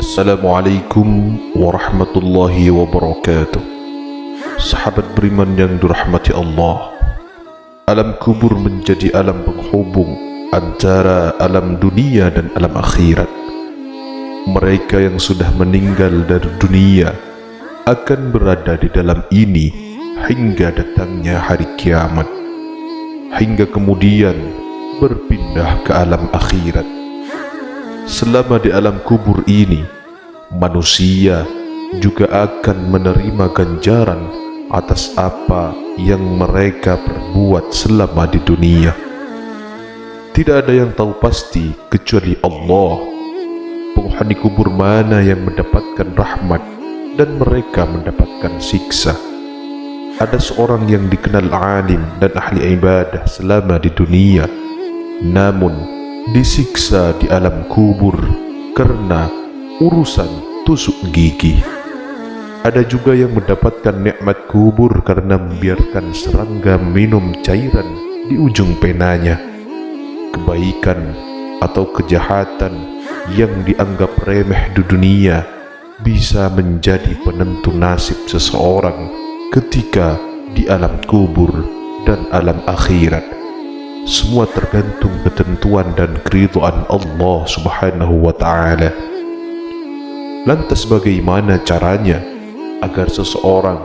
Assalamualaikum warahmatullahi wabarakatuh. Sahabat beriman yang dirahmati Allah, alam kubur menjadi alam penghubung antara alam dunia dan alam akhirat. Mereka yang sudah meninggal dari dunia akan berada di dalam ini hingga datangnya hari kiamat, hingga kemudian berpindah ke alam akhirat. Selama di alam kubur ini, manusia juga akan menerima ganjaran atas apa yang mereka perbuat selama di dunia. Tidak ada yang tahu pasti kecuali Allah, penghuni kubur mana yang mendapatkan rahmat dan mereka mendapatkan siksa. Ada seorang yang dikenal alim dan ahli ibadah selama di dunia, namun disiksa di alam kubur karena urusan tusuk gigi. Ada juga yang mendapatkan nikmat kubur karena membiarkan serangga minum cairan di ujung penanya. Kebaikan atau kejahatan yang dianggap remeh di dunia bisa menjadi penentu nasib seseorang ketika di alam kubur dan alam akhirat. Semua tergantung ketentuan dan keridhaan Allah Subhanahu wa ta'ala. Lantas bagaimana caranya agar seseorang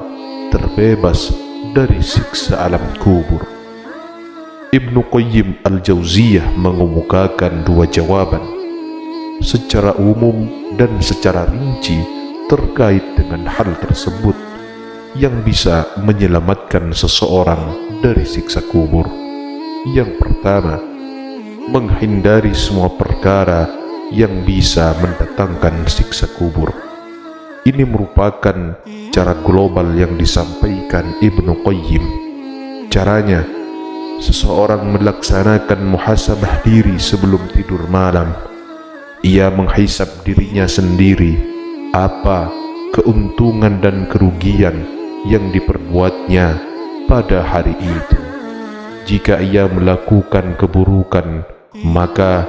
terbebas dari siksa alam kubur? Ibnu Qayyim al-Jauziyah mengemukakan dua jawaban secara umum dan secara rinci terkait dengan hal tersebut yang bisa menyelamatkan seseorang dari siksa kubur. Yang pertama, menghindari semua perkara yang bisa mendatangkan siksa kubur. Ini merupakan cara global yang disampaikan Ibnu Qayyim. Caranya, seseorang melaksanakan muhasabah diri sebelum tidur malam. Ia menghisab dirinya sendiri, apa keuntungan dan kerugian yang diperbuatnya pada hari itu. Jika ia melakukan keburukan, maka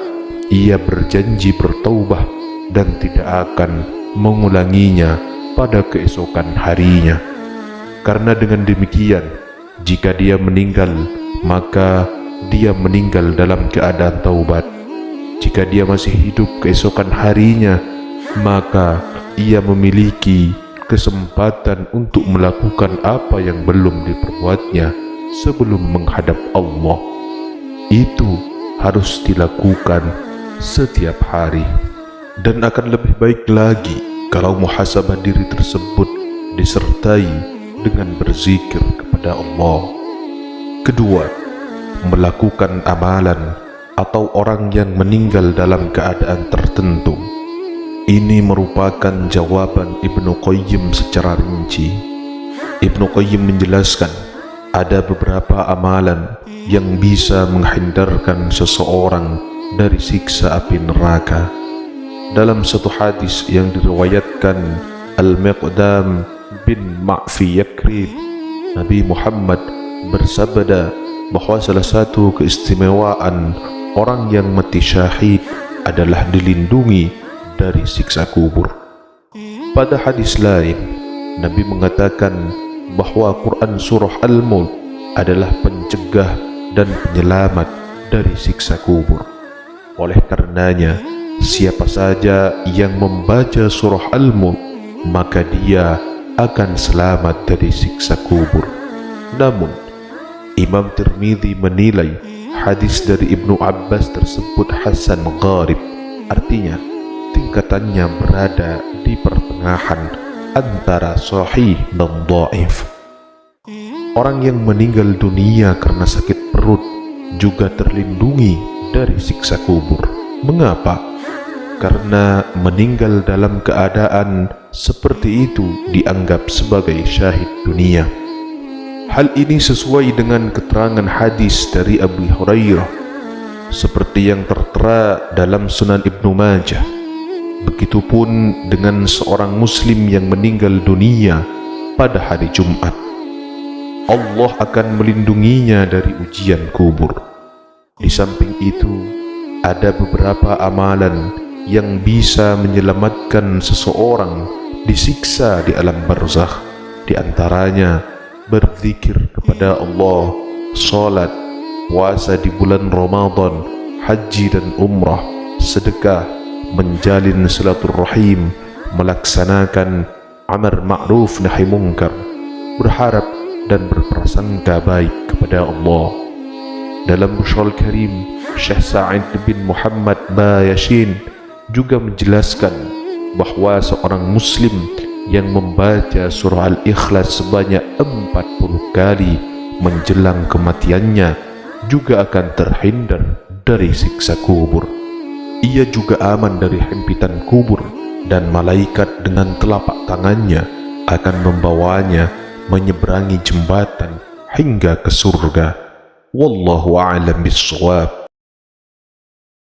ia berjanji bertaubah dan tidak akan mengulanginya pada keesokan harinya. Karena dengan demikian, jika dia meninggal, maka dia meninggal dalam keadaan taubat. Jika dia masih hidup keesokan harinya, maka ia memiliki kesempatan untuk melakukan apa yang belum diperbuatnya sebelum menghadap Allah. Itu harus dilakukan setiap hari, dan akan lebih baik lagi kalau muhasabah diri tersebut disertai dengan berzikir kepada Allah. Kedua, melakukan amalan atau orang yang meninggal dalam keadaan tertentu. Ini merupakan jawaban Ibnu Qayyim secara rinci. Ibnu Qayyim menjelaskan ada beberapa amalan yang bisa menghindarkan seseorang dari siksa api neraka. Dalam satu hadis yang diriwayatkan Al-Miqdam bin Ma'fi Yakrib, Nabi Muhammad bersabda bahwa salah satu keistimewaan orang yang mati syahid adalah dilindungi dari siksa kubur. Pada hadis lain, Nabi mengatakan bahwa Quran surah Al-Mulk adalah pencegah dan penyelamat dari siksa kubur. Oleh karenanya, siapa saja yang membaca surah Al-Mulk, maka dia akan selamat dari siksa kubur. Namun, Imam Tirmidzi menilai hadis dari Ibnu Abbas tersebut hasan gharib, artinya tingkatannya berada di pertengahan antara sahih dan dhaif. Orang yang meninggal dunia karena sakit perut juga terlindungi dari siksa kubur. Mengapa? Karena meninggal dalam keadaan seperti itu dianggap sebagai syahid dunia. Hal ini sesuai dengan keterangan hadis dari Abu Hurairah seperti yang tertera dalam Sunan Ibnu Majah. Begitupun dengan seorang muslim yang meninggal dunia pada hari Jumat. Allah akan melindunginya dari ujian kubur. Di samping itu, ada beberapa amalan yang bisa menyelamatkan seseorang disiksa di alam barzakh. Di antaranya berzikir kepada Allah, salat, puasa di bulan Ramadan, haji dan umrah, sedekah, menjalin silaturrahim, melaksanakan amar ma'ruf nahi munkar, berharap dan berprasangka baik kepada Allah. Dalam Bushrul Karim, Syekh Sa'id bin Muhammad Bayashin juga menjelaskan bahwa seorang muslim yang membaca surah Al-Ikhlas sebanyak 40 kali menjelang kematiannya juga akan terhindar dari siksa kubur. Ia juga aman dari himpitan kubur, dan malaikat dengan telapak tangannya akan membawanya menyeberangi jembatan hingga ke surga. Wallahu a'lam bissawab.